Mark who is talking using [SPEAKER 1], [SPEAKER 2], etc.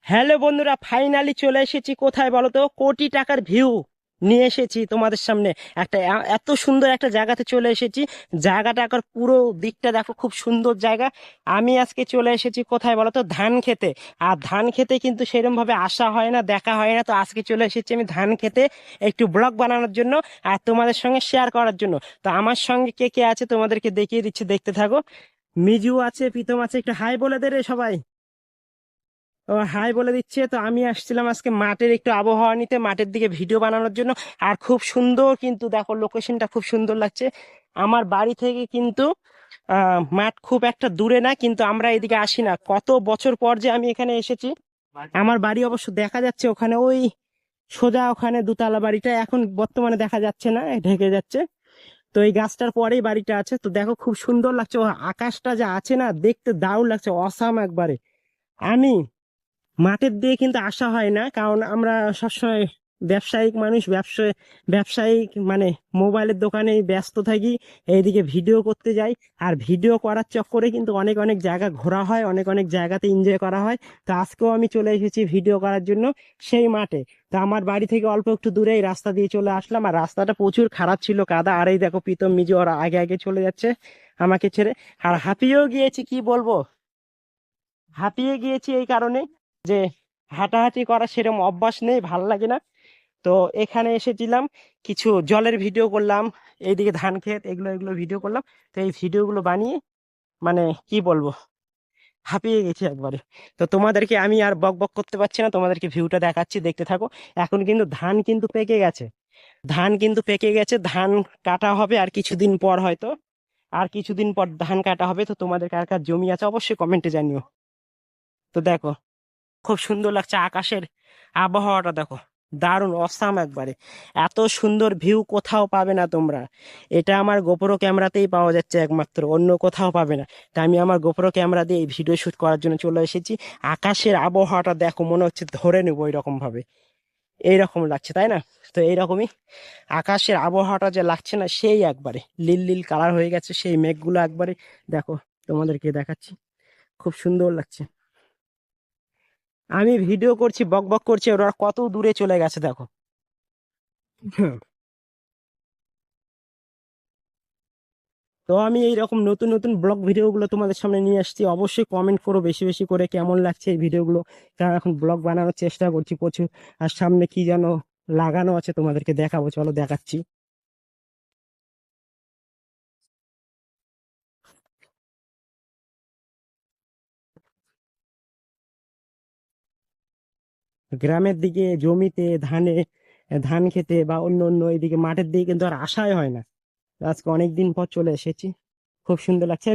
[SPEAKER 1] Hello বন্ধুরা, finally চলে এসেছি কোথায় বলো তো? কোটি টাকার ভিউ নিয়ে এসেছি তোমাদের সামনে। একটা এত সুন্দর একটা জায়গাতে চলে এসেছি। জায়গাটাকার পুরো দিকটা দেখো, খুব সুন্দর জায়গা। আমি আজকে চলে এসেছি কোথায় বলো তো? ধান খেতে। আর ধান খেতে কিন্তু সেরকম ভাবে আসা হয় না, দেখা হয় না। তো আজকে চলে এসেছি আমি ধান খেতে একটু ব্লগ বানানোর জন্য আর তোমাদের সঙ্গে শেয়ার করার জন্য। তো আমার সঙ্গে কে কে আছে তোমাদেরকে দেখিয়ে দিচ্ছি, দেখতে থাকো। মিজু আছে, প্রীতম আছে, একটু হাই বলে দে রে সবাই। ও হাই বলে দিচ্ছে। তো আমি আসছিলাম আজকে মাঠের একটু আবহাওয়া নিতে, মাঠের দিকে ভিডিও বানানোর জন্য। আর খুব সুন্দর, কিন্তু দেখো লোকেশনটা খুব সুন্দর লাগছে। আমার বাড়ি থেকে কিন্তু মাঠ খুব একটা দূরে না, কিন্তু আমরা এদিকে আসি না। কত বছর পর যে আমি এখানে এসেছি। আমার বাড়ি অবশ্য দেখা যাচ্ছে ওখানে, ওই সোজা ওখানে দোতলা বাড়িটা এখন বর্তমানে দেখা যাচ্ছে না, ঢেকে যাচ্ছে। তো এই গাছটার পরেই বাড়িটা আছে। তো দেখো খুব সুন্দর লাগছে, ও আকাশটা যা আছে না, দেখতে দারুণ লাগছে, অসাম একবারে। আমি মাঠের দিয়ে কিন্তু আসা হয় না, কারণ আমরা সবসময় ব্যবসায়িক মানুষ, ব্যবসায়িক মানে মোবাইলের দোকানে ব্যস্ত থাকি। এইদিকে ভিডিও করতে যাই। আর ভিডিও করার চক্করে কিন্তু অনেক অনেক জায়গা ঘোরা হয়, অনেক অনেক জায়গাতে এনজয় করা হয়। তো আজকেও আমি চলে এসেছি ভিডিও করার জন্য সেই মাঠে। তো আমার বাড়ি থেকে অল্প একটু দূরে এই রাস্তা দিয়ে চলে আসলাম। আর রাস্তাটা প্রচুর খারাপ ছিল, কাদা। আর এই দেখো প্রীতম মিজু ওরা আগে আগে চলে যাচ্ছে আমাকে ছেড়ে। আর হাঁপিয়েও গিয়েছি, কি বলবো, হাঁপিয়ে গিয়েছি এই কারণে যে হাঁটাহাঁটি করা সেরকম অভ্যাস নেই, ভাল লাগে না। তো এখানে এসেছিলাম, কিছু জলের ভিডিও করলাম, এইদিকে ধান ক্ষেত, এগুলো এগুলো ভিডিও করলাম। তো এই ভিডিওগুলো বানিয়ে মানে কি বলবো, হাঁপিয়ে গেছি একবারে। তো তোমাদেরকে আমি আর বক বক করতে পারছি না, তোমাদেরকে ভিউটা দেখাচ্ছি, দেখতে থাকো। এখন কিন্তু ধান কিন্তু পেকে গেছে, ধান কিন্তু পেকে গেছে। ধান কাটা হবে আর কিছুদিন পর, হয়তো আর কিছুদিন পর ধান কাটা হবে। তো তোমাদের কার কার জমি আছে অবশ্যই কমেন্টে জানিও। তো দেখো খুব সুন্দর লাগছে, আকাশের আবহাওয়াটা দেখো, দারুণ অসাম একবারে। এত সুন্দর ভিউ কোথাও পাবে না তোমরা। এটা আমার গোপ্রো ক্যামেরাতেই পাওয়া যাচ্ছে একমাত্র, অন্য কোথাও পাবে না। তাই আমি আমার গোপ্রো ক্যামেরা দিয়ে এই ভিডিও শুট করার জন্য চলে এসেছি। আকাশের আবহাওয়াটা দেখো, মনে হচ্ছে ধরে নেবো এরকম ভাবে, এইরকম লাগছে তাই না? তো এইরকমই আকাশের আবহাওয়াটা যে লাগছে না, সেই একবারে নীল নীল কালার হয়ে গেছে সেই মেঘগুলো একবারে। দেখো তোমাদেরকে দেখাচ্ছি, খুব সুন্দর লাগছে। আমি ভিডিও করছি, বক বক করছি, ওরা কত দূরে চলে গেছে দেখো। হুম। তো আমি এইরকম নতুন নতুন ব্লগ ভিডিও গুলো তোমাদের সামনে নিয়ে আসছি। অবশ্যই কমেন্ট করো বেশি বেশি করে কেমন লাগছে এই ভিডিওগুলো। কারণ এখন ব্লগ বানানোর চেষ্টা করছি প্রচুর। আর সামনে কি যেন লাগানো আছে, তোমাদেরকে দেখাবো, চলো দেখাচ্ছি। গ্রামের দিকে জমিতে ধান খেতে বা অন্য অন্য এদিকে মাঠের দিকে কিন্তু আর আসাই হয় না। তো আজকে অনেকদিন পর চলে এসেছি, খুব সুন্দর লাগছে।